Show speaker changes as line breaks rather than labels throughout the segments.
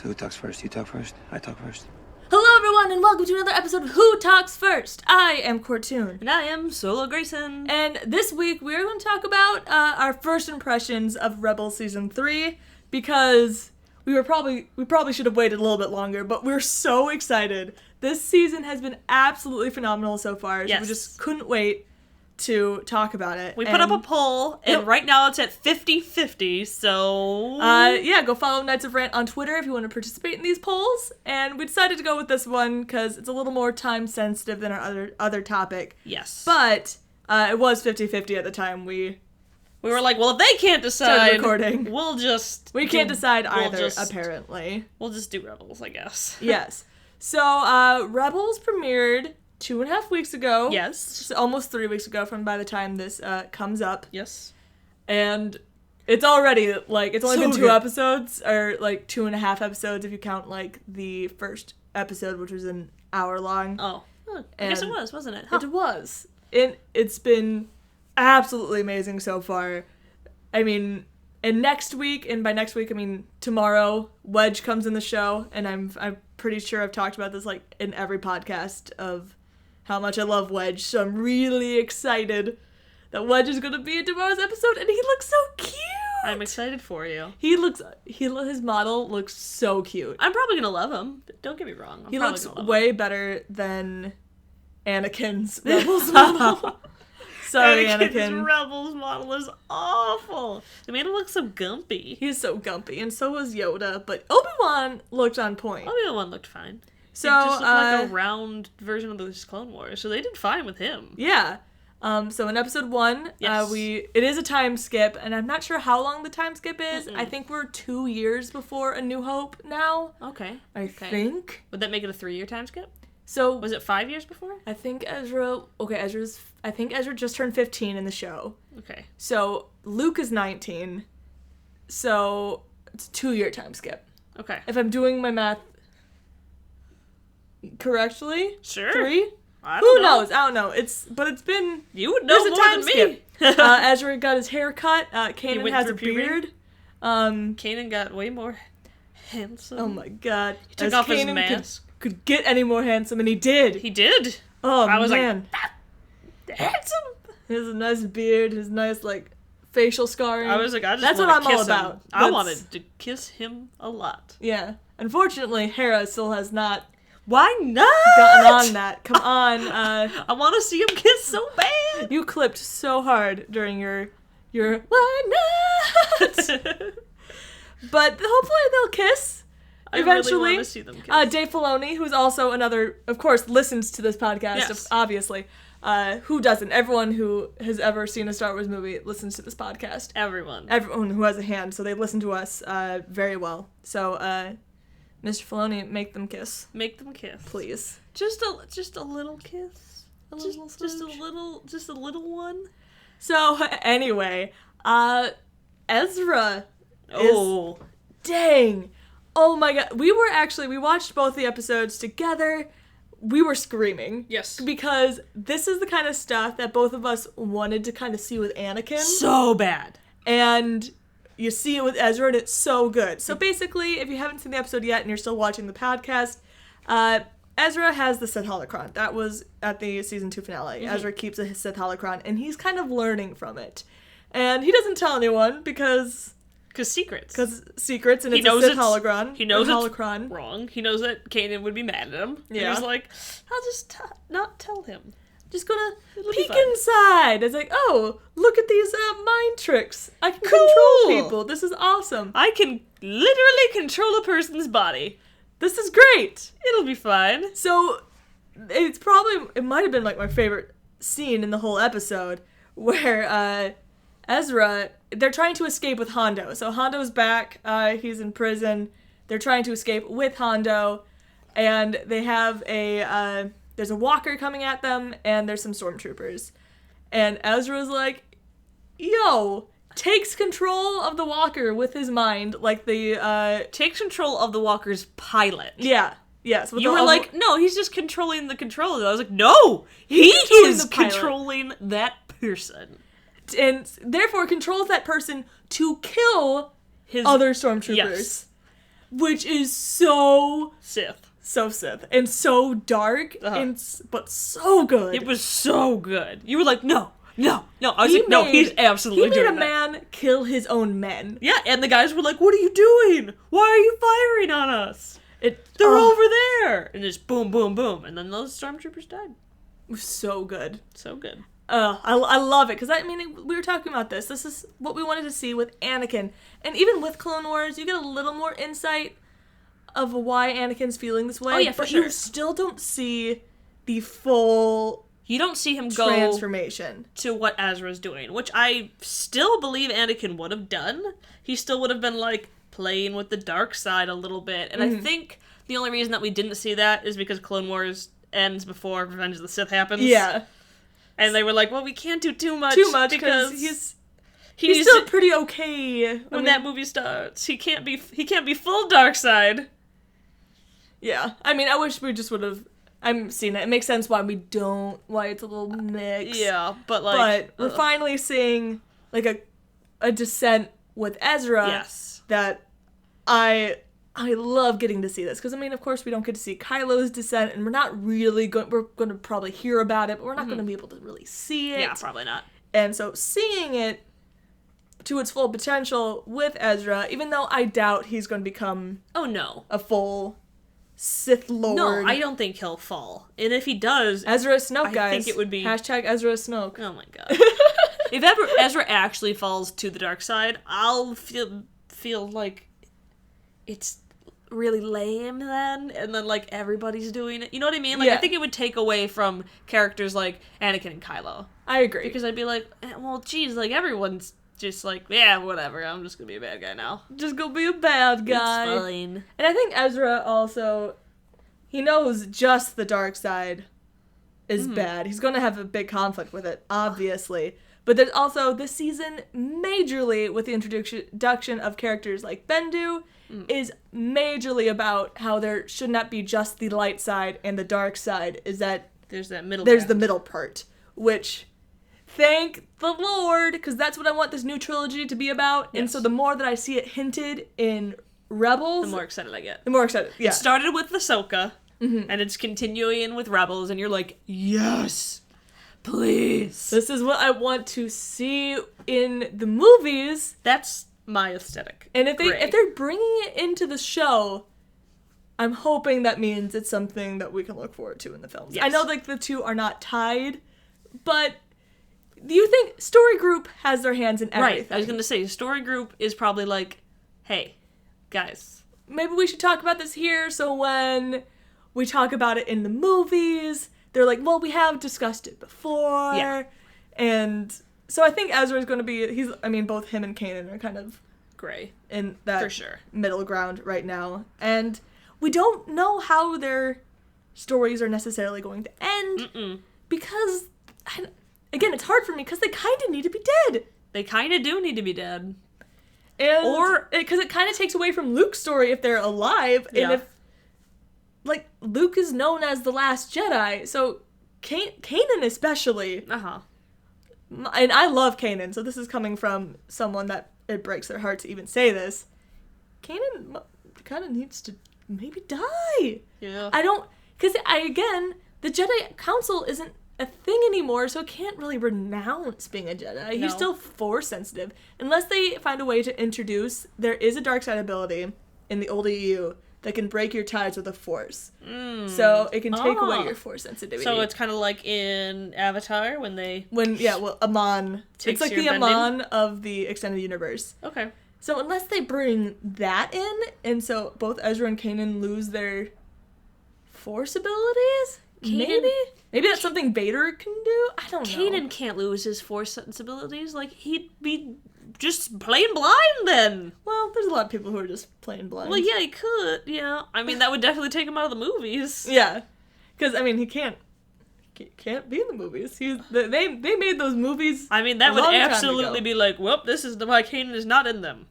So who talks first? You talk first? I talk first?
Hello everyone and welcome to another episode of Who Talks First. I am Courtney.
And I am Solo Grayson.
And this week we are going to talk about our first impressions of Rebels Season 3 because we probably should have waited a little bit longer, but we're so excited. This season has been absolutely phenomenal so far, so we just couldn't wait to talk about it.
We put up a poll, and right now it's at 50-50, so...
go follow Knights of Rant on Twitter if you want to participate in these polls, and we decided to go with this one because it's a little more time-sensitive than our other topic.
Yes.
But it was 50-50 at the time we
were like, well, if they can't decide,
recording.
We
can't decide either, apparently.
We'll just do Rebels, I guess.
Yes. So, Rebels premiered 2.5 weeks ago.
Yes.
Just almost 3 weeks ago from by the time this comes up.
Yes.
And it's already, it's only been 2
good.
episodes, or 2.5 episodes if you count, the first episode, which was an hour long.
Oh. I guess it was, wasn't it?
Huh. It was. It's been absolutely amazing so far. I mean, and by next week, I mean tomorrow, Wedge comes in the show, and I'm pretty sure I've talked about this, in every podcast of how much I love Wedge, so I'm really excited that Wedge is going to be in tomorrow's episode, and he looks so cute!
I'm excited for you.
His model looks so cute.
I'm probably going to love him. Don't get me wrong.
He looks way better than Anakin's Rebels model. Sorry,
Anakin's
Anakin.
Rebels model is awful. They made him look so gumpy.
He's so gumpy, and so was Yoda, but Obi-Wan looked on point.
Obi-Wan looked fine.
So,
it just looked like a round version of the Clone Wars, so they did fine with him.
Yeah. So in episode 1,
yes.
It is a time skip, and I'm not sure how long the time skip is. I think we're 2 years before A New Hope now.
Okay.
I think.
Would that make it a 3-year time skip?
So
was it 5 years before?
I think Ezra just turned 15 in the show.
Okay.
So Luke is 19. So it's a 2-year time skip.
Okay.
If I'm doing my math correctly?
Sure.
3?
Who
knows? I don't know. It's been...
You would know more than me.
Ezra got his hair cut. Kanan has a beard.
Kanan got way more handsome.
Oh my god.
He took off his mask.
Could get any more handsome, and he did.
He did.
Oh,
I was
man.
like, handsome.
He has a nice beard, his nice, facial scarring.
I was like,
that's what I'm all about.
I wanted to kiss him a lot.
Yeah. Unfortunately, Hera still has not...
Why not?
Gotten on that. Come on.
I want to see him kiss so bad.
You clipped so hard during your why not? But hopefully they'll kiss eventually.
I really want to see them kiss.
Dave Filoni, who's also another, of course, listens to this podcast,
yes.
Obviously. Who doesn't? Everyone who has ever seen a Star Wars movie listens to this podcast.
Everyone
who has a hand, so they listen to us very well. So, Mr. Filoni, make them kiss.
Make them kiss.
Please.
Just a little kiss. Just a little one.
So, anyway, Ezra
is...
Dang. Oh my god. We watched both the episodes together. We were screaming.
Yes.
Because this is the kind of stuff that both of us wanted to kind of see with Anakin.
So bad.
And... you see it with Ezra, and it's so good. So basically, if you haven't seen the episode yet and you're still watching the podcast, Ezra has the Sith holocron. That was at the season 2 finale. Mm-hmm. Ezra keeps a Sith holocron, and he's kind of learning from it. And he doesn't tell anyone because secrets. Because secrets, and it's a Sith holocron.
He knows it's wrong. He knows that Kanan would be mad at him. Yeah. And he's like, I'll just not tell him.
Just gonna peek inside. It's like, oh, look at these mind tricks. I can control people. This is awesome.
I can literally control a person's body.
This is great.
It'll be fine.
So, it might have been my favorite scene in the whole episode where Ezra, they're trying to escape with Hondo. So Hondo's back. He's in prison. They're trying to escape with Hondo, and they have there's a walker coming at them, and there's some stormtroopers. And Ezra's like, yo, takes control of the walker with his mind,
takes control of the walker's pilot.
Yeah. Yes.
You were like, no, he's just controlling the controller. I was like, no, he is controlling that person.
And therefore controls that person to kill his other stormtroopers.
Yes.
which is so
Sith.
Sith and so dark, but so good.
It was so good. You were like, no. I was like, no, he's absolutely doing that.
He made a man kill his own men.
Yeah, and the guys were like, what are you doing? Why are you firing on us? They're over there. And just boom, boom, boom. And then those stormtroopers died.
It was so good.
So good.
I love it, because we were talking about this. This is what we wanted to see with Anakin. And even with Clone Wars, you get a little more insight of why Anakin's feeling this way.
Oh, yeah, for sure.
You still don't see the full...
You don't see him go
transformation
to what Ezra's doing, which I still believe Anakin would have done. He still would have been, like, playing with the dark side a little bit. And I think the only reason that we didn't see that is because Clone Wars ends before Revenge of the Sith happens.
Yeah.
And they were like, well, we can't do too much.
Because he's still pretty okay
when that movie starts. He can't be full dark side.
Yeah. I mean, I wish we just would have... I'm seeing it. It makes sense why it's a little mixed.
Yeah, but
we're finally seeing, like, a descent with Ezra.
Yes.
That I love getting to see this. Because, I mean, of course, we don't get to see Kylo's descent, and we're not really we're going to probably hear about it, but we're not going to be able to really see it.
Yeah, probably not.
And so seeing it to its full potential with Ezra, even though I doubt he's going to become...
Oh, no.
A full... Sith Lord.
No, I don't think he'll fall. And if he does...
Ezra Snoke, guys.
I think it would be...
Hashtag Ezra Snoke.
Oh my god. If Ezra actually falls to the dark side, I'll feel like it's really lame then, and then, like, everybody's doing it. You know what I mean? Like,
yeah.
I think it would take away from characters like Anakin and Kylo.
I agree.
Because I'd be like, well, geez, like, everyone's just like, yeah, whatever, I'm just gonna be a bad guy now.
Just gonna be a bad guy.
It's fine.
And I think Ezra also, he knows just the dark side is bad. He's gonna have a big conflict with it, obviously. But there's also, this season, majorly, with the introduction of characters like Bendu, is majorly about how there should not be just the light side and the dark side, is that
there's that middle
There's
ground.
the middle part, which... Thank the Lord, because that's what I want this new trilogy to be about. Yes. And so the more that I see it hinted in Rebels...
The more excited I get.
The more excited, yeah.
It started with Ahsoka, and it's continuing with Rebels, and you're like, yes, please.
This is what I want to see in the movies.
That's my aesthetic.
And if they're bringing it into the show, I'm hoping that means it's something that we can look forward to in the films.
Yes.
I know, like, the two are not tied, but... Do you think Story Group has their hands in everything?
Right. I was going to say, Story Group is probably like, hey, guys.
Maybe we should talk about this here, so when we talk about it in the movies, they're like, well, we have discussed it before.
Yeah.
And so I think Ezra's going to be, both him and Kanan are kind of
gray
in that
for sure.
middle ground right now. And we don't know how their stories are necessarily going to end because... Again, it's hard for me because they kind of need to be dead.
They kind of do need to be dead.
And because it kind of takes away from Luke's story if they're alive.
Yeah.
And if, like, Luke is known as the last Jedi, so Kanan especially.
Uh-huh.
And I love Kanan, so this is coming from someone that it breaks their heart to even say this. Kanan kind of needs to maybe die.
Yeah.
Because again, the Jedi Council isn't a thing anymore, so it can't really renounce being a Jedi.
No.
He's still Force sensitive. Unless they find a way to introduce, there is a dark side ability in the old EU that can break your ties with the Force. So it can take away your Force sensitivity.
So it's kind of like in Avatar when
Amon.
Takes
It's like
your
the
bending?
Amon of the extended universe.
Okay.
So unless they bring that in, and so both Ezra and Kanan lose their Force abilities, maybe that's something Vader can do. I don't know.
Kanan can't lose his Force sensibilities. Like, he'd be just plain blind then.
Well, there's a lot of people who are just plain blind.
Well, yeah, he could. Yeah, I mean that would definitely take him out of the movies.
Yeah, because he can't be in the movies. They made those movies.
I mean, that would absolutely be like, well, this is why Kanan is not in them.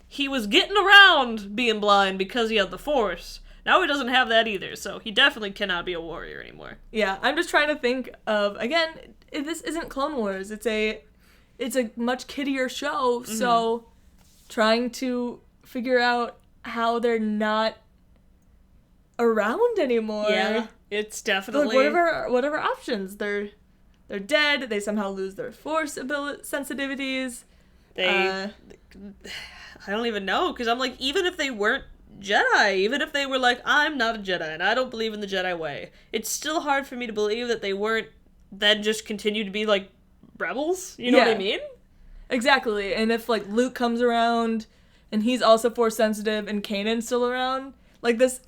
He was getting around being blind because he had the Force. Now he doesn't have that either, so he definitely cannot be a warrior anymore.
Yeah, I'm just trying to think of, again, this isn't Clone Wars. It's a much kiddier show, so trying to figure out how they're not around anymore.
Yeah, it's definitely...
Like, what are our options? They're dead. They somehow lose their force sensitivities.
I don't even know, because I'm like, even if they weren't Jedi, even if they were like, I'm not a Jedi and I don't believe in the Jedi way, it's still hard for me to believe that they weren't then just continue to be like rebels. You know what I mean?
Exactly. And if like Luke comes around and he's also force sensitive and Kanan's still around, like this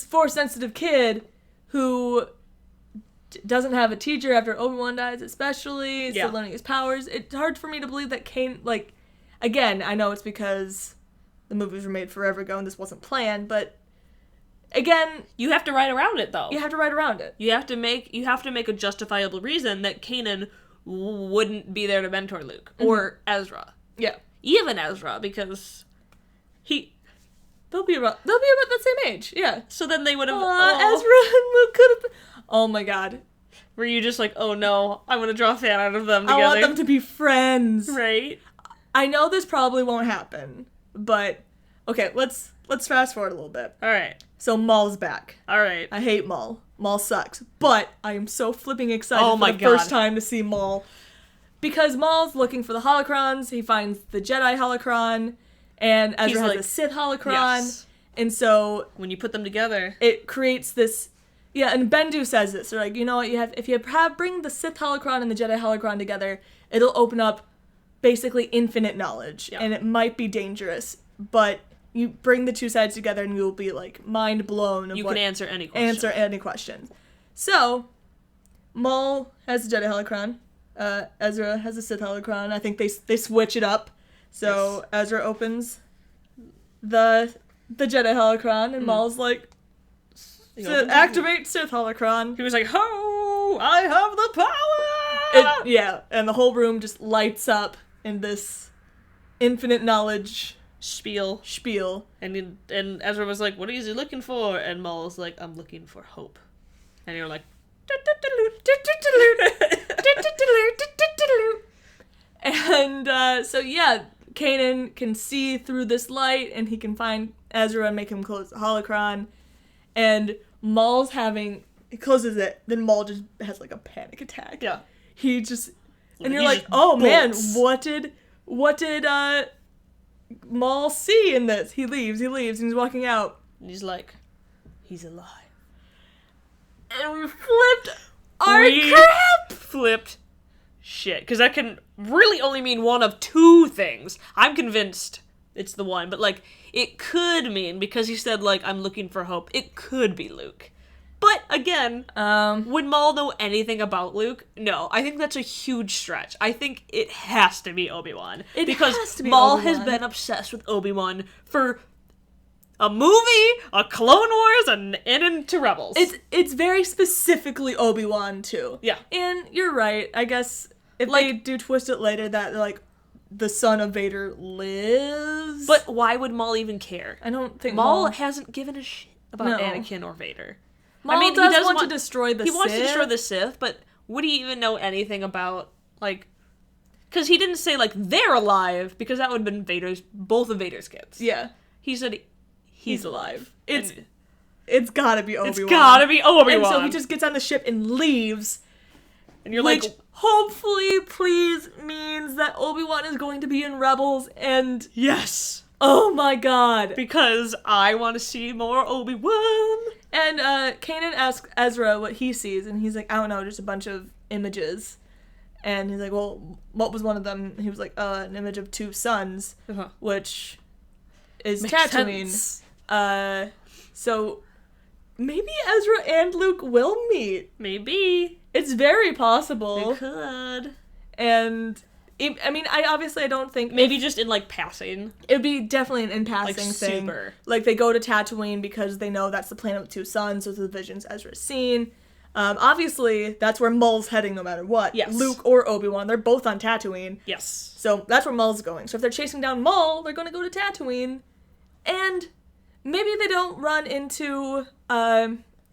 force sensitive kid who doesn't have a teacher after Obi-Wan dies, especially still learning his powers, it's hard for me to believe that Kanan, like, again, I know it's because the movies were made forever ago and this wasn't planned, but again,
you have to write around it though.
You have to write around it.
You have to make a justifiable reason that Kanan wouldn't be there to mentor Luke or Ezra.
Yeah.
Even Ezra, because
they'll be about the same age. Yeah.
So then they would have
Ezra and Luke could have. Oh my god.
Were you just like, oh no, I want to draw a fan out of them together?
I want them to be friends.
Right.
I know this probably won't happen, but okay, let's fast forward a little bit.
All right.
So Maul's back.
All right.
I hate Maul. Maul sucks, but I am so flipping excited for the first time to see Maul, because Maul's looking for the holocrons. He finds the Jedi holocron, and Ezra has a Sith holocron,
yes.
And so
when you put them together,
it creates this. Yeah, and Bendu says this. They're like, you know what? If you bring the Sith holocron and the Jedi holocron together, it'll open up basically infinite knowledge, and it might be dangerous, but you bring the two sides together and you'll be like mind blown.
You can answer any question.
Answer any questions. So, Maul has the Jedi holocron. Ezra has the Sith holocron. I think they switch it up. So Ezra opens the Jedi holocron, and Maul's like, activate Sith holocron.
He was like, ho! I have the power!
And the whole room just lights up in this infinite knowledge
spiel. And Ezra was like, what is he looking for? And Maul's like, I'm looking for hope. And you're like,
and so Kanan can see through this light, and he can find Ezra and make him close the holocron. And he closes it, then Maul just has like a panic attack.
Yeah.
He just, and you're like, oh man, what did Maul see in this? He leaves, and he's walking out.
And he's like, he's alive.
And we flipped our crap!
Flipped shit. Because that can really only mean one of two things. I'm convinced it's the one, but like, it could mean, because he said like, I'm looking for hope, it could be Luke. But again, would Maul know anything about Luke? No, I think that's a huge stretch. I think it has to be Obi-Wan. Because Maul has been obsessed with Obi-Wan for a movie, a Clone Wars, and into Rebels.
It's very specifically Obi-Wan too.
Yeah.
And you're right. I guess if they do twist it later that like the son of Vader lives.
But why would Maul even care?
I don't think
Maul hasn't given a shit about Anakin or Vader.
Maul he does want to destroy the Sith.
He wants to destroy the Sith, but would he even know anything about, like... Because he didn't say, like, they're alive, because that would have been both of Vader's kids.
Yeah.
He said he's alive.
It's gotta be Obi-Wan.
It's gotta be Obi-Wan.
And so he just gets on the ship and leaves.
And you're
which
like...
hopefully, please, means that Obi-Wan is going to be in Rebels, and...
Yes!
Oh my god.
Because I want to see more Obi-Wan.
And Kanan asks Ezra what he sees, and he's like, I don't know, just a bunch of images. And he's like, well, what was one of them? And he was like, an image of two suns, which is
Makes
Tatooine.
sense.
So maybe Ezra and Luke will meet.
Maybe.
It's very possible.
They could.
And... I mean, I don't think...
Maybe just in, like, passing.
It would be definitely an in-passing thing.
Super.
Like, they go to Tatooine because they know that's the planet with two suns, those are the visions Ezra's seen. Obviously, that's where Maul's heading no matter what.
Yes.
Luke or Obi-Wan, they're both on Tatooine.
Yes.
So that's where Maul's going. So if they're chasing down Maul, they're going to go to Tatooine. And maybe they don't run into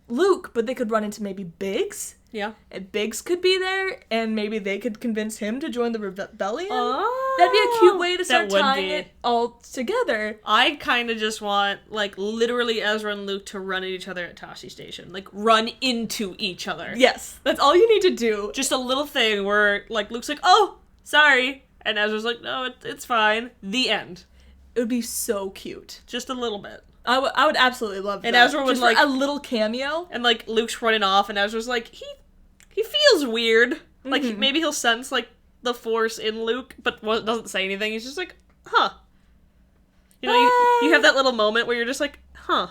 Luke, but they could run into maybe Biggs.
Yeah.
And Biggs could be there, and maybe they could convince him to join the rebellion.
Oh,
that'd be a cute way to start
that would
tying
be.
it all together.
I kind of just want, like, literally Ezra and Luke to run at each other at Tashi Station. Like, run into each other.
Yes, that's all you need to do.
Just a little thing where, like, Luke's like, oh, sorry. And Ezra's like, no, it's fine. The end.
It would be so cute.
Just a little bit.
I would absolutely love that.
And Ezra would,
just
like...
for a little cameo.
And, like, Luke's running off, and Ezra's like, he feels weird. Like, maybe he'll sense, like, the Force in Luke, but doesn't say anything. He's just like, huh. You know, you have that little moment where you're just like, huh.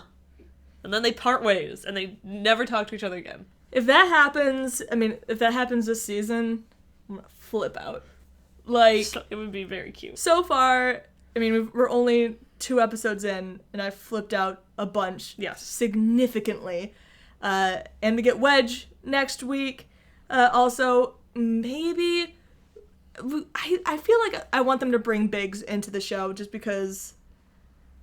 And then they part ways, and they never talk to each other again.
If that happens, if that happens this season, I'm gonna flip out. Like,
So, it would be very cute.
so far, we're only 2 episodes in, and I've flipped out a bunch.
Yes.
Significantly. And we get Wedge next week. Also, maybe... I feel like I want them to bring Biggs into the show just because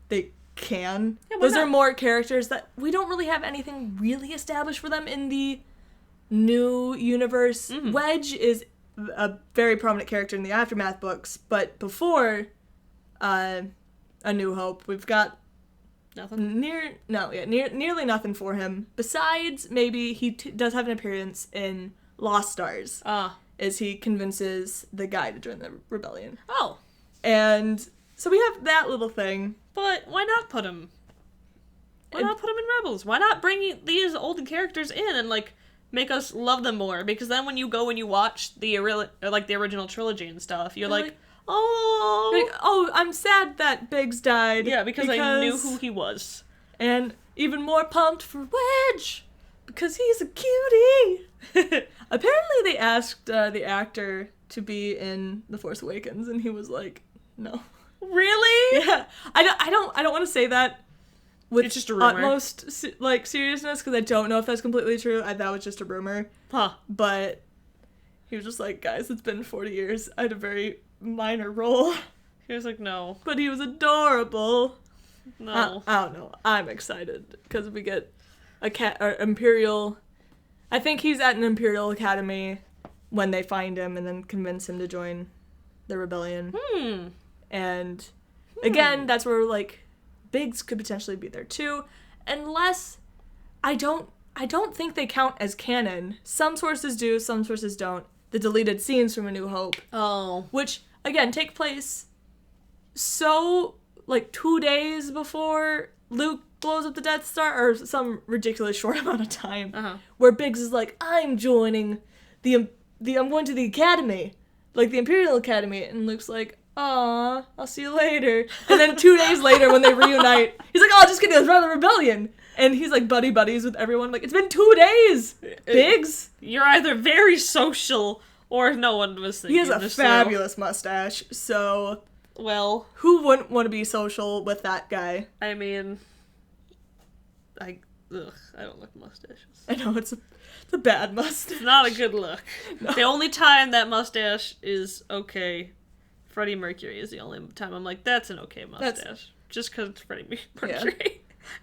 they can.
Yeah, why
Those
not?
are more characters that we don't really have anything really established for them in the new universe.
Mm-hmm.
Wedge is a very prominent character in the Aftermath books, but before A New Hope, we've got
Nothing?
nearly nothing for him. Besides, maybe he does have an appearance in Lost Stars, as he convinces the guy to join the rebellion.
Oh.
And so we have that little thing.
But why not put him? Why not put him in Rebels? Why not bring these old characters in and, like, make us love them more? Because then when you go and you watch the original trilogy and stuff, you're like, oh.
Like, oh, I'm sad that Biggs died.
Yeah, because I knew who he was.
And even more pumped for Wedge, because he's a cutie. Apparently they asked the actor to be in The Force Awakens, and he was like, no.
Really?
Yeah. I don't want to say that with
It's just a rumor.
utmost seriousness, because I don't know if that's completely true. That was just a rumor.
Huh.
But he was just like, guys, it's been 40 years. I had a very minor role.
He was like, no.
But he was adorable.
No.
I don't know. I'm excited because we get Imperial. I think he's at an Imperial Academy when they find him and then convince him to join the rebellion. And again, that's where, like, Biggs could potentially be there too, unless I don't think they count as canon. Some sources do, some sources don't. The deleted scenes from A New Hope, which again take place so, like, 2 days before Luke blows up the Death Star, or some ridiculous short amount of time, where Biggs is like, I'm joining I'm going to the Academy, like the Imperial Academy, and Luke's like, aw, I'll see you later. And then 2 days later, when they reunite, he's like, oh, just kidding, let's run the rebellion. And he's like buddies with everyone. Like, it's been 2 days, Biggs.
You're either very social or no one was thinking
He has a fabulous mustache, so...
Well...
Who wouldn't want to be social with that guy?
I mean... I don't like mustaches.
I know, it's a bad mustache.
It's not a good look.
No.
The only time that mustache is okay... Freddie Mercury is the only time I'm like, that's an okay mustache. Just because it's Freddie Mercury. Yeah.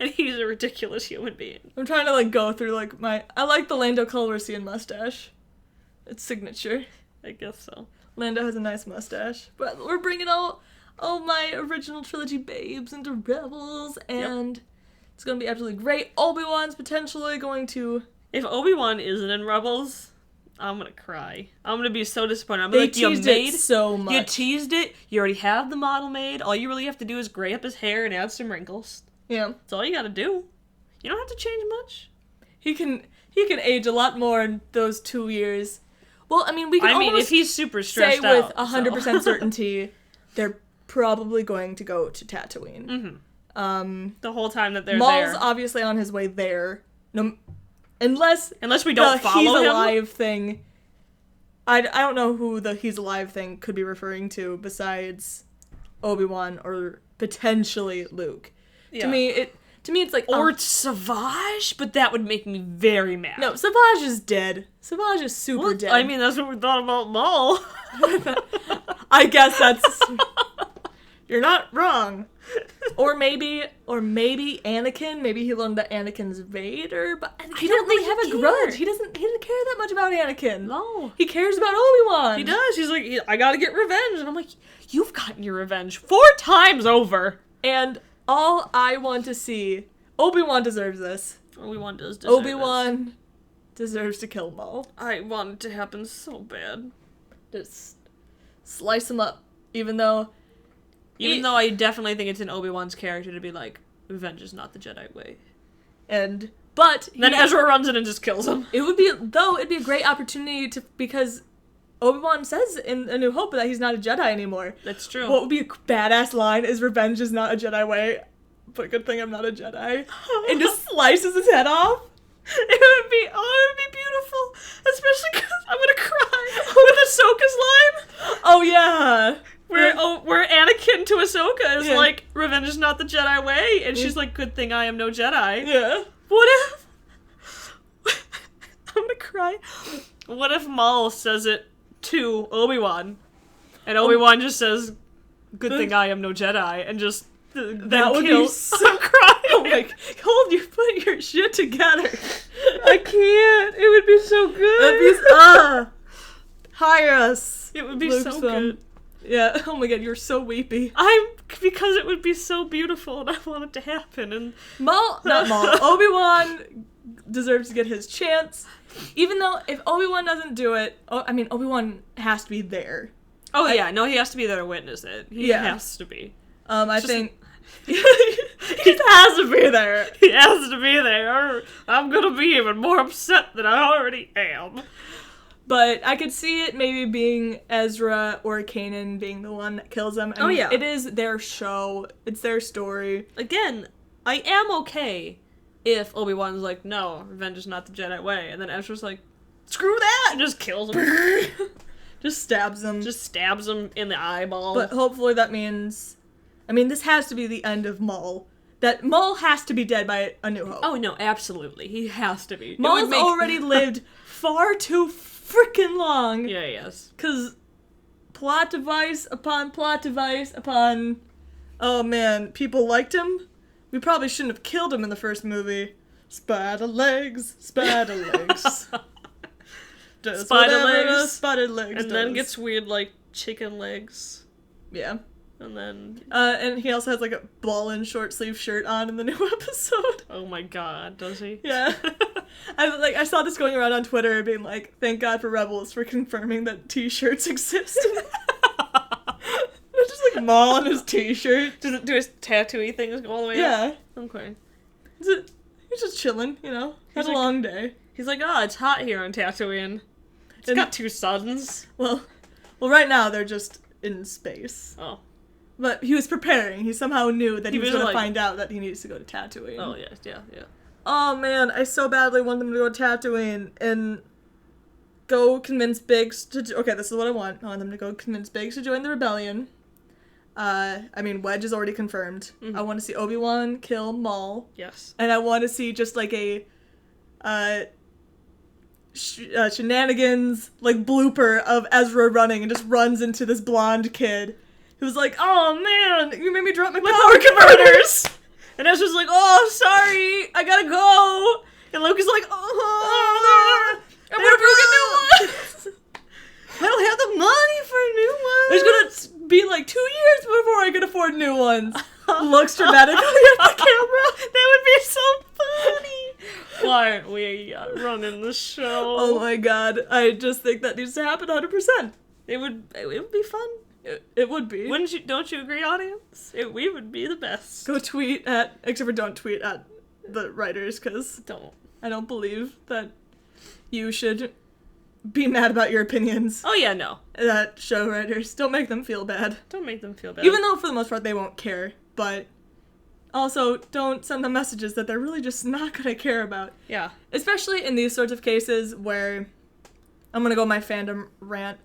And he's a ridiculous human being. I'm
trying to, like, go through, like, I like the Lando Calrissian mustache. It's signature.
I guess so.
Lando has a nice mustache. But we're bringing all my original trilogy babes into Rebels, and it's going to be absolutely great. Obi-Wan's potentially going to...
If Obi-Wan isn't in Rebels... I'm gonna cry. I'm gonna be so disappointed. I'm
they
like,
teased it so much.
You teased it. You already have the model made. All you really have to do is gray up his hair and add some wrinkles.
Yeah.
That's all you gotta do. You don't have to change much.
He can age a lot more in those 2 years. Well, we can almost
if he's super stressed
say with
out,
100% certainty, they're probably going to go to Tatooine.
Mm-hmm. The whole time that they're
Maul's
there.
obviously on his way there. No, unless
we don't follow
he's
him.
alive thing. I don't know who the he's alive thing could be referring to besides Obi-Wan or potentially Luke. Yeah. To me it's like,
or Savage, but that would make me very mad.
No, Savage is dead. Savage is super dead.
That's what we thought about Maul.
I guess that's You're not wrong. Or maybe Anakin. Maybe he learned that Anakin's Vader, but he don't really have a grudge. He doesn't care that much about Anakin.
No.
He cares about Obi-Wan.
He does. He's like, I gotta get revenge. And I'm like, you've gotten your revenge 4 times over.
And all I want to see, Obi-Wan deserves this.
Obi-Wan does deserve
Obi-Wan deserves to kill Maul.
I want it to happen so bad.
Just slice him up, even though
I definitely think it's in Obi-Wan's character to be like, revenge is not the Jedi way.
But
then Ezra runs in and just kills him.
It'd be a great opportunity because Obi-Wan says in A New Hope that he's not a Jedi anymore.
That's true.
What would be a badass line is revenge is not a Jedi way, but good thing I'm not a Jedi. And just slices his head off.
It would be beautiful. Especially because I'm gonna cry with Ahsoka's line.
Oh yeah.
Where Anakin to Ahsoka is like, revenge is not the Jedi way, and she's like, good thing I am no Jedi.
Yeah.
What if... I'm gonna cry. What if Maul says it to Obi-Wan, and Obi-Wan just says, good thing I am no Jedi, and just
that would be so...
I'm crying.
I'm like, put your shit together.
I can't. It would be so good.
That'd be, hire us.
It would be so good.
Yeah. Oh my god, you're so weepy.
Because it would be so beautiful, and I want it to happen. And
not Maul. Obi-Wan deserves to get his chance. Even though if Obi-Wan doesn't do it, Obi-Wan has to be there.
Oh yeah, no, he has to be there to witness it. He has to be.
I think he has to be there.
He has to be there. I'm gonna be even more upset than I already am.
But I could see it maybe being Ezra or Kanan being the one that kills them. I mean, it is their show. It's their story.
Again, I am okay if Obi-Wan's like, no, revenge is not the Jedi way. And then Ezra's like, screw that! And just kills him.
Just stabs him.
Just stabs him in the eyeball.
But hopefully that means... this has to be the end of Maul. That Maul has to be dead by A New Hope.
Oh, no, absolutely. He has to be.
Maul's already lived far too freaking long.
Yeah, yes.
Because plot device upon plot device upon... Oh, man. People liked him? We probably shouldn't have killed him in the first movie. Spider legs, spider legs. Spider legs.
And then gets weird, like, chicken legs.
Yeah.
And then...
and he also has, like, a ball and short sleeve shirt on in the new episode.
Oh my god, does he?
Yeah. I saw this going around on Twitter being like, thank God for Rebels for confirming that t-shirts exist. Just like Maul on his t-shirt.
Do his tattoo-y things go all the way up? Yeah. Okay.
He's just chilling, Had a long day.
He's like, it's hot here on Tatooine. It's got 2 suns.
Well, right now they're just in space.
Oh.
But he was preparing. He somehow knew that he was going to find out that he needs to go to Tatooine.
Oh, yes, yeah.
Oh, man, I so badly want them to go to Tatooine and go convince Biggs to... Okay, this is what I want. I want them to go convince Biggs to join the rebellion. Wedge is already confirmed. Mm-hmm. I want to see Obi-Wan kill Maul.
Yes.
And I want to see just, like, a... shenanigans, like, blooper of Ezra running and just runs into this blonde kid who was like, oh man, you made me drop my power converters!
And Ezra's like, oh, sorry, I gotta go! And Luke is like, oh, no, I'm gonna bring a new one! I don't have the money for a new one!
There's gonna be like 2 years before I can afford new ones. Looks dramatically at the camera.
That would be so funny! Why aren't we running the show?
Oh my god, I just think that needs to happen 100%.
It would be fun.
It would be.
Don't you agree, audience? We would be the best.
Go tweet at, except for don't tweet at the writers, because I don't believe that you should be mad about your opinions.
Oh yeah, no.
That show writers, don't make them feel bad.
Don't make them feel bad.
Even though for the most part they won't care, but also don't send them messages that they're really just not gonna care about.
Yeah.
Especially in these sorts of cases where, I'm gonna go my fandom rant,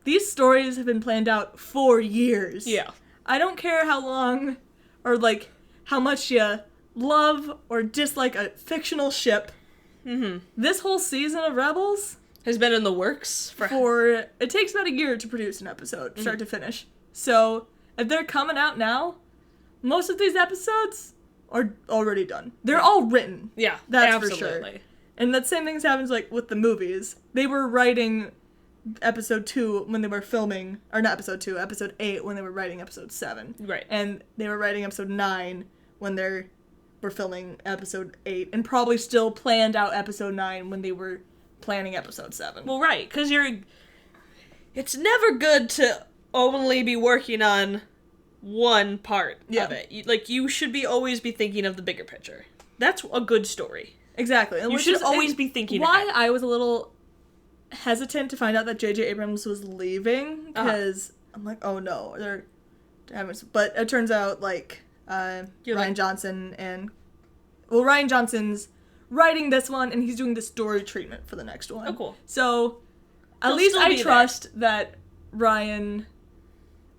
these stories have been planned out for years.
Yeah.
I don't care how long or, like, how much you love or dislike a fictional ship.
Mm-hmm.
This whole season of Rebels
has been in the works
for it takes about a year to produce an episode, start to finish. So, if they're coming out now, most of these episodes are already done. They're all written.
Yeah,
that's
absolutely.
for sure. And that same thing happens like with the movies. They were writing episode 2 when they were filming, or not episode 2, episode 8 when they were writing episode 7.
Right.
And they were writing episode 9 when they were filming episode 8, and probably still planned out episode 9 when they were planning episode 7.
Well, right, because it's never good to only be working on one part of it. You should always be thinking of the bigger picture. That's a good story.
Exactly. And
You should always be thinking
why
ahead.
I was a little hesitant to find out that J.J. Abrams was leaving, because I'm like, oh no, they're having... But it turns out, like, Ryan Johnson's writing this one, and he's doing the story treatment for the next one.
Oh, cool.
So, at
He'll
least
still
I
be
trust that Ryan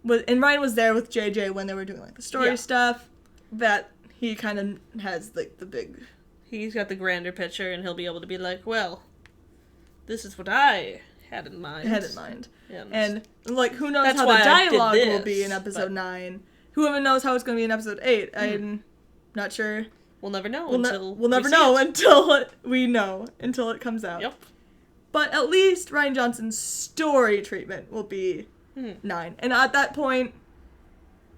was there with JJ when they were doing, like, the story stuff, that he kind of has, like, the big...
He's got the grander picture, and he'll be able to be like, well, this is what I had in mind. And like, who knows how the dialogue will be in episode 9. Whoever knows how it's going to be in episode 8. I'm not sure. We'll never know
until until it comes out.
Yep.
But at least Ryan Johnson's story treatment will be 9. And at that point,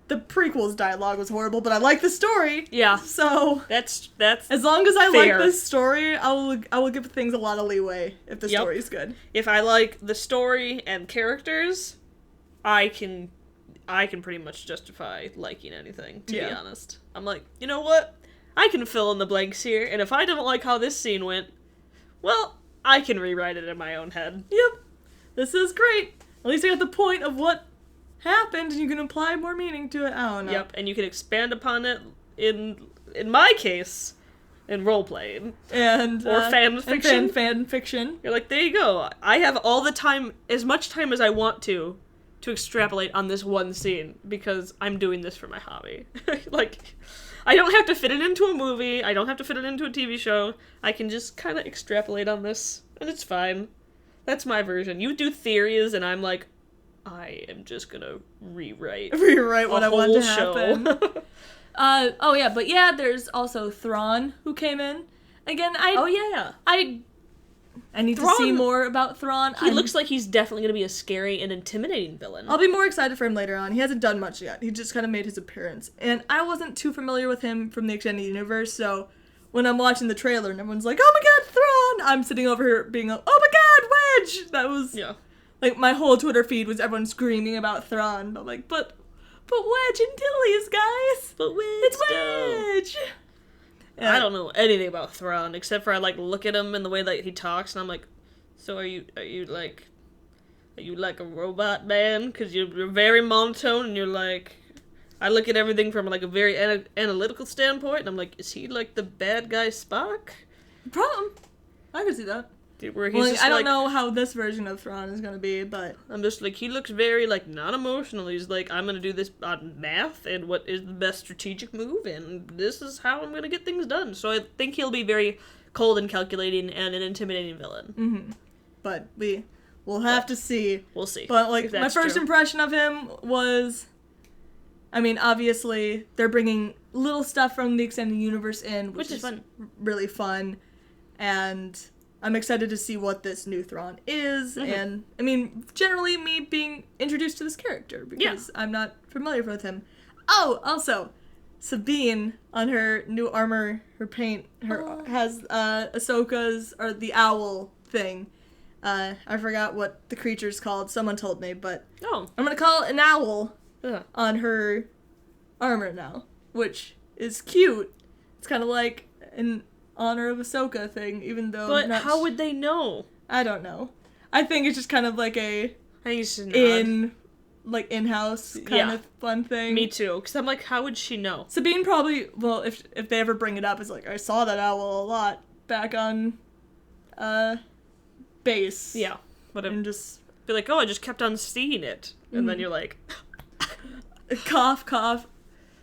the prequel's dialogue was horrible, but I like the story.
Yeah.
So
that's
as long as I
fair.
like this story, I will give things a lot of leeway if the story's good.
If I like the story and characters, I can pretty much justify liking anything, to be honest. I'm like, you know what? I can fill in the blanks here, and if I don't like how this scene went, well, I can rewrite it in my own head.
Yep. This is great. At least I got the point of what happened, and you can apply more meaning to it. I don't know.
Yep, and you can expand upon it in my case, in role-playing. Or fan fiction.
And fan fiction.
You're like, there you go. I have all the time, as much time as I want to extrapolate on this one scene, because I'm doing this for my hobby. Like, I don't have to fit it into a movie, I don't have to fit it into a TV show, I can just kind of extrapolate on this, and it's fine. That's my version. You do theories, and I'm like, I am just gonna rewrite
what I want to happen.
But
there's also Thrawn who came in. Again, I need to see more about Thrawn.
He looks like he's definitely gonna be a scary and intimidating villain.
I'll be more excited for him later on. He hasn't done much yet. He just kind of made his appearance. And I wasn't too familiar with him from the extended universe, so when I'm watching the trailer and everyone's like, oh my god, Thrawn! I'm sitting over here being like, oh my god, Wedge! That was...
Yeah.
Like, my whole Twitter feed was everyone screaming about Thrawn. I'm like, but Wedge and Tilly's, guys!
But Wedge!
It's Wedge!
Yeah. I don't know anything about Thrawn, except for I, like, look at him and the way that he talks, and I'm like, so are you like a robot man? Because you're very monotone, and you're like... I look at everything from, like, a very analytical standpoint, and I'm like, is he, like, the bad guy Spock?
Problem. I can see that.
Where he's just
I don't know how this version of Thrawn is gonna be, but...
I'm just like, he looks very, like, non-emotional. He's like, I'm gonna do this on math, and what is the best strategic move, and this is how I'm gonna get things done. So I think he'll be very cold and calculating and an intimidating villain.
Mm-hmm. But we'll have to see.
We'll see.
But, like, my first impression of him was... I mean, obviously, they're bringing little stuff from the extended universe in, which is fun. Really fun, and... I'm excited to see what this new Thrawn is, and, I mean, generally me being introduced to this character, because I'm not familiar with him. Oh, also, Sabine, on her new armor, her paint, has Ahsoka's, or the owl thing. I forgot what the creature's called, someone told me, but I'm gonna call it an owl on her armor now, which is cute. It's kind of like an honor of Ahsoka thing, even though...
But how would they know?
I don't know. I think it's just kind of like a...
I think it's just
in-house kind of fun thing.
Me too, because I'm like, how would she know?
Sabine probably... Well, if they ever bring it up, it's like, I saw that owl a lot back on base.
Yeah. Whatever.
And just...
Be like, oh, I just kept on seeing it. And then you're like...
cough, cough.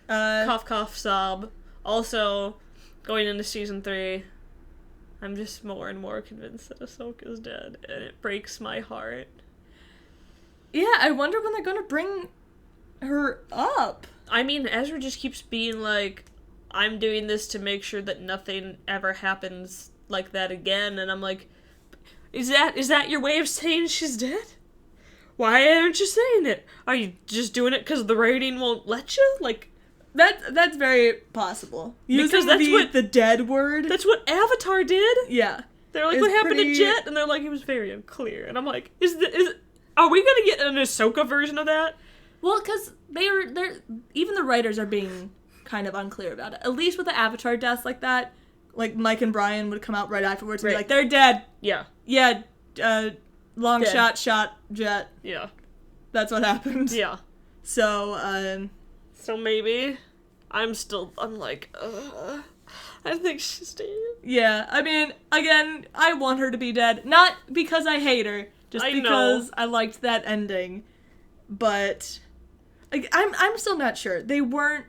Cough, cough, sob. Also... Going into season 3, I'm just more and more convinced that Ahsoka's dead, and it breaks my heart.
Yeah, I wonder when they're gonna bring her up.
I mean, Ezra just keeps being like, I'm doing this to make sure that nothing ever happens like that again, and I'm like, is that your way of saying she's dead? Why aren't you saying it? Are you just doing it because the rating won't let you? Like,
that's very possible.
Because that's
the dead word.
That's what Avatar did.
Yeah.
They're like,
It's
what happened
pretty-
to Jet? And they're like, it was very unclear. And I'm like, are we gonna get an Ahsoka version of that?
Well, because they're even the writers are being kind of unclear about it. At least with the Avatar deaths like that, like Mike and Brian would come out right afterwards and be like, they're dead.
Yeah.
Yeah, long
Dead.
shot, Jet.
Yeah.
That's what happened.
Yeah.
So,
So maybe I'm like, I think she's dead.
yeah. I mean, again, I want her to be dead. Not because I hate her, just because I liked that ending. But I'm still not sure. They weren't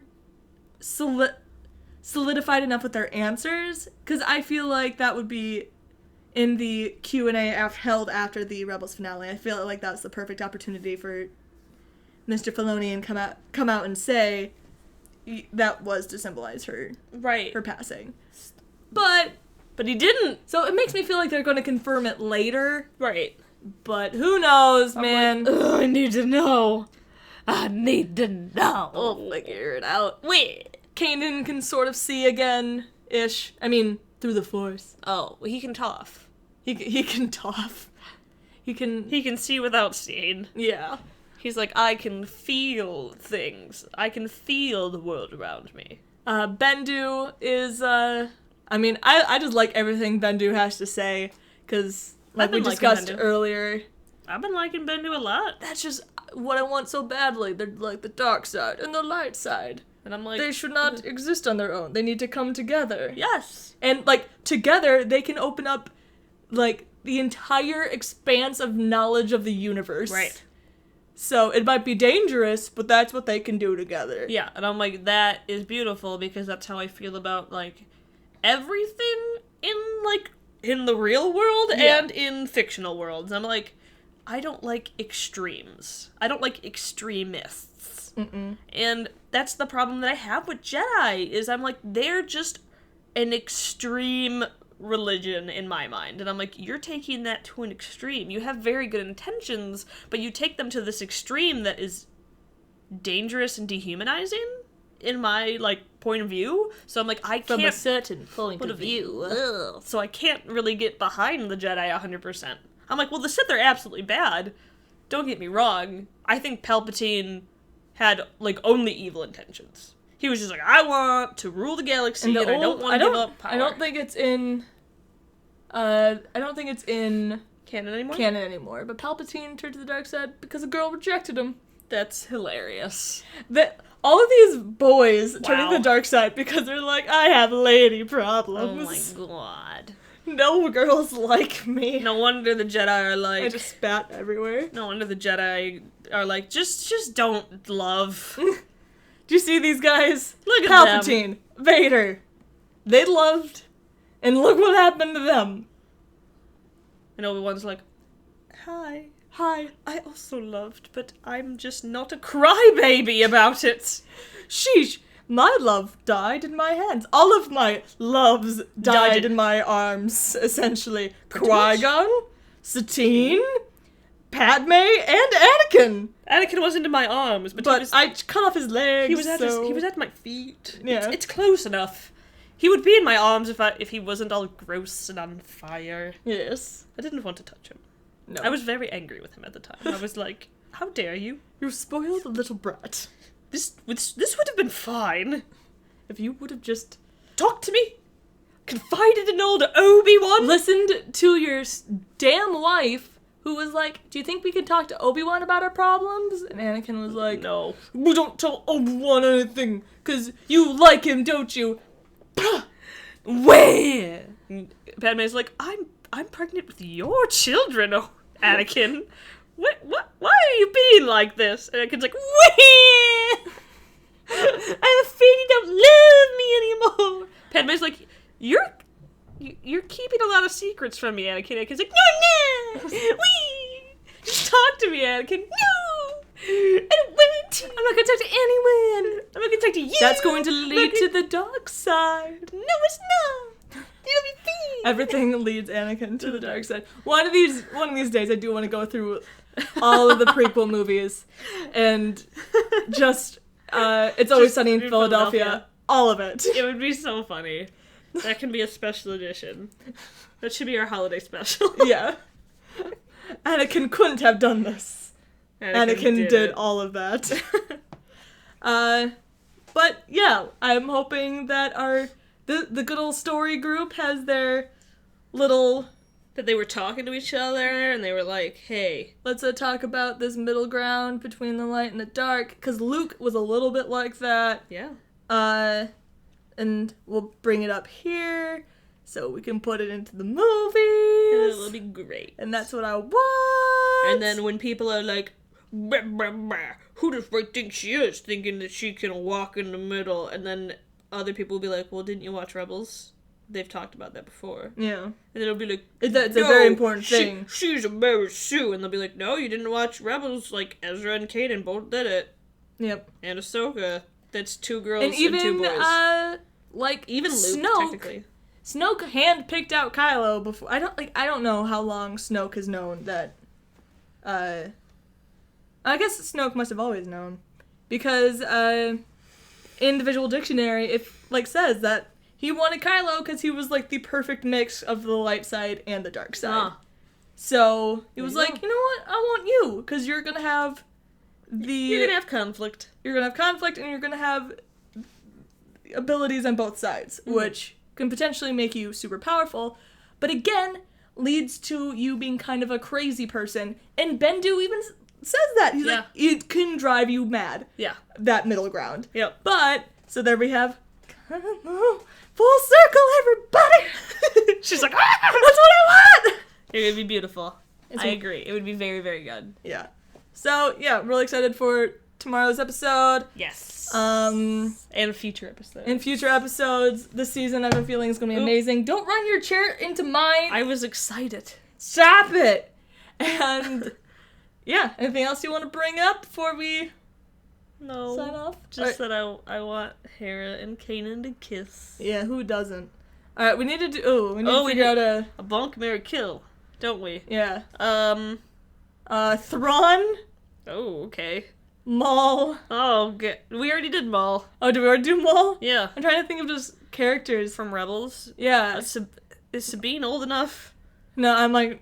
solidified enough with their answers, because I feel like that would be in the Q&A held after the Rebels finale. I feel like that's the perfect opportunity for Mr. Filoni and come out and say that was to symbolize her passing. But
he didn't.
So it makes me feel like they're going to confirm it later.
Right.
But who knows, man?
Like, I need to know. I need to know.
We'll figure it out.
Wait.
Kanan can sort of see again-ish. I mean, through the Force.
Oh, he can tough.
He can tough. He can
see without seeing.
Yeah.
He's like, I can feel things. I can feel the world around me.
Bendu is, I mean, I just like everything Bendu has to say, because, like we discussed earlier,
I've been liking Bendu a lot.
that's just what I want so badly. They're like the dark side and the light side.
And I'm like,
They should not exist on their own. They need to come together.
yes.
And, like, together, they can open up, like, the entire expanse of knowledge of the universe.
Right.
So, it might be dangerous, but that's what they can do together.
Yeah, and I'm like, that is beautiful, because that's how I feel about, like, everything in the real world and in fictional worlds. I'm like, I don't like extremes. I don't like extremists.
Mm-mm.
And that's the problem that I have with Jedi, is I'm like, they're just an extreme religion in my mind. And I'm like, you're taking that to an extreme. You have very good intentions, but you take them to this extreme that is dangerous and dehumanizing in my, like, point of view. So I'm like, I can't...
From a certain point
of
of view.
Ugh. So I can't really get behind the Jedi 100%. I'm like, well, the Sith are absolutely bad. Don't get me wrong. I think Palpatine had, like, only evil intentions. He was just like, I want to rule the galaxy, and I don't want to give up power.
I don't think it's in... I don't think it's in...
Canon anymore?
But Palpatine turned to the dark side because a girl rejected him.
That's hilarious.
All of these boys turning to
Wow.
the dark side because they're like, I have lady problems.
Oh my god.
No girls like me.
No wonder the Jedi are like...
I just spat everywhere.
No wonder the Jedi are like, just don't love.
Do you see these guys?
Look at
Palpatine, Vader. They loved, and look what happened to them.
And Obi-Wan's like, hi. I also loved, but I'm just not a crybaby about it.
Sheesh, my love died in my hands. All of my loves died in my arms, essentially. Qui-Gon, Satine, Padme, and Anakin.
Anakin wasn't in my arms, but
I cut off his legs.
he was at my feet.
Yeah.
It's close enough. He would be in my arms if he wasn't all gross and on fire.
Yes.
I didn't want to touch him.
No.
I was very angry with him at the time. I was like, how dare you?
You spoiled little brat.
This would have been fine.
If you would have just
Talked to me. Confided in old Obi-Wan.
listened to your damn wife, who was like, do you think we can talk to Obi-Wan about our problems? And Anakin was like,
No.
we don't tell Obi-Wan anything, because you like him, don't you?
Where? Padme's like, I'm pregnant with your children, oh, Anakin. What? Why are you being like this? And Anakin's like, where? I'm afraid you don't love me anymore. Padme's like, you're keeping a lot of secrets from me, Anakin. Anakin's like, no, wee! Just talk to me, Anakin. No! I don't want to you.
I'm not gonna talk to anyone.
I'm not gonna talk to you.
That's going to lead to the dark side.
No, it's not. It'll be fine.
Everything leads Anakin to the dark side. One of these days, I do want to go through all of the prequel movies and just It's Always Sunny in Philadelphia. All of it.
It would be so funny. That can be a special edition. That should be our holiday special.
Yeah. Anakin couldn't have done this. Anakin did all of that. But yeah, I'm hoping that the good old story group has their little...
That they were talking to each other, and they were like, hey.
Let's talk about this middle ground between the light and the dark, because Luke was a little bit like that.
Yeah.
And we'll bring it up here, so we can put it into the movies.
It'll be great.
And that's what I want.
And then when people are like, bah, bah, bah, who does Ray think she is, thinking that she can walk in the middle, and then other people will be like, well, didn't you watch Rebels? They've talked about that before.
Yeah.
And then it'll be like,
it's a very important thing.
She's a Mary Sue. And they'll be like, no, you didn't watch Rebels. Like, Ezra and Kanan both did it.
Yep.
And Ahsoka. That's 2 girls
and even,
2 boys.
Even
Luke,
Snoke,
technically.
Snoke hand-picked out Kylo before. I don't know how long Snoke has known that. I guess Snoke must have always known, because in the visual dictionary, it says that he wanted Kylo because he was the perfect mix of the light side and the dark side. So he was like, you know what? I want you, because you're gonna have
You're gonna have conflict.
You're gonna have conflict, and you're gonna have abilities on both sides, which can potentially make you super powerful, but again, leads to you being kind of a crazy person. And Bendu even says that. He's like, it can drive you mad.
Yeah.
That middle ground.
Yep.
But, so there we have, full circle, everybody!
She's like,
that's what I want!
It would be beautiful. I agree. It would be very, very good.
Yeah. So, yeah, really excited for tomorrow's episode.
Yes.
And
future episodes.
In future episodes, this season I have a feeling is going to be amazing. Don't run your chair into mine.
I was excited.
Stop it! And, yeah, anything else you want to bring up before we sign off?
Just that I want Hera and Kanan to kiss.
Yeah, who doesn't? Alright, we need to figure out a
bonk, marry, kill, don't we?
Yeah.
Thrawn? Oh, okay.
Maul.
Oh, good. We already did Maul.
Oh, did we already do Maul?
Yeah.
I'm trying to think of just characters.
From Rebels?
Yeah.
Is Sabine old enough?
No, I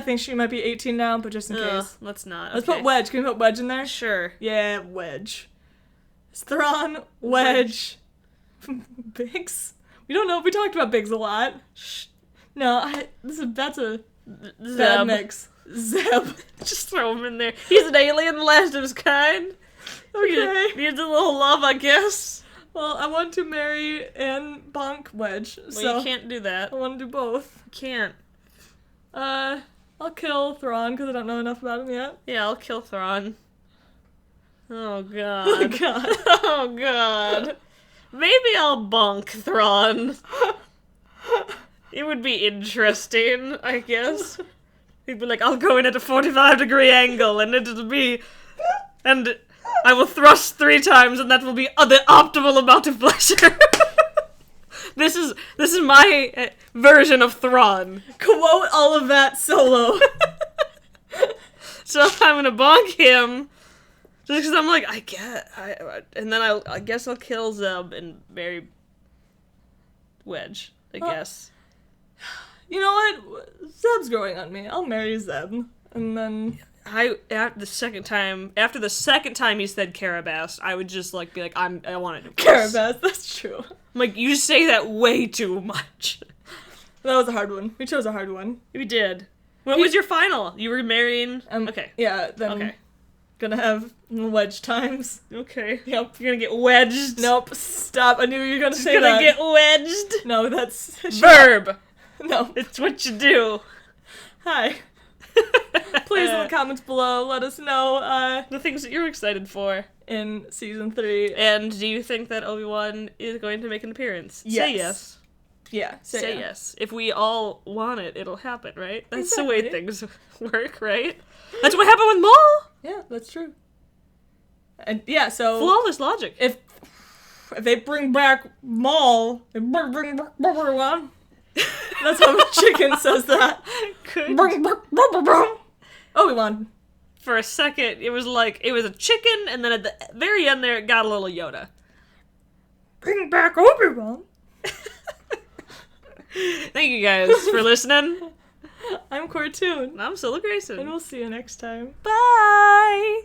think she might be 18 now, but just in case.
Let's not.
Let's put Wedge. Can we put Wedge in there?
Sure.
Yeah, Wedge. It's Thrawn, Wedge, Biggs. We don't know if we talked about Biggs a lot. No, that's a bad mix. Zeb.
Just throw him in there. He's an alien, the last of his kind.
Okay.
Needs a little love, I guess.
Well, I want to marry and bonk Wedge, so
you can't do that.
I want to do both.
You can't.
I'll kill Thrawn because I don't know enough about him yet.
Yeah, I'll kill Thrawn. Oh god.
Oh god.
Oh god. Maybe I'll bonk Thrawn. It would be interesting, I guess. He'd be like, I'll go in at a 45-degree angle, and it'll be... And I will thrust 3 times, and that will be the optimal amount of pleasure. This is my version of Thrawn.
Quote all of that solo.
So I'm gonna bonk him, just because I'm like, and then I guess I'll kill Zeb and marry Wedge, I guess.
You know what? Zeb's growing on me. I'll marry Zeb. And then...
After the second time he said Carabas, I would just, be like, I want to do
Carabas, that's true.
I'm like, you say that way too much.
That was a hard one. We chose a hard one.
We did. What was your final? You were marrying... Okay.
Yeah, then...
Okay.
Gonna have Wedge times.
Okay.
Yep.
You're gonna get wedged.
Nope. Stop. I knew you were gonna say
gonna
that.
Get wedged.
No, that's...
Verb.
No.
It's what you do.
Hi. Please in the comments below let us know
the things that you're excited for
in season 3.
And do you think that Obi-Wan is going to make an appearance?
Yes.
Say yes.
Yeah.
Say yes. If we all want it, it'll happen, right? That's the way things work, right? That's what happened with Maul.
Yeah, that's true. And yeah, so
Flawless logic.
if they bring back Maul, they bring back Obi-Wan. That's how the chicken says that.
Good.
Bring back Obi-Wan.
For a second, it was a chicken, and then at the very end there, it got a little Yoda.
Bring back Obi-Wan.
Thank you guys for listening.
I'm Courtney.
I'm Scylla Grayson.
And we'll see you next time.
Bye!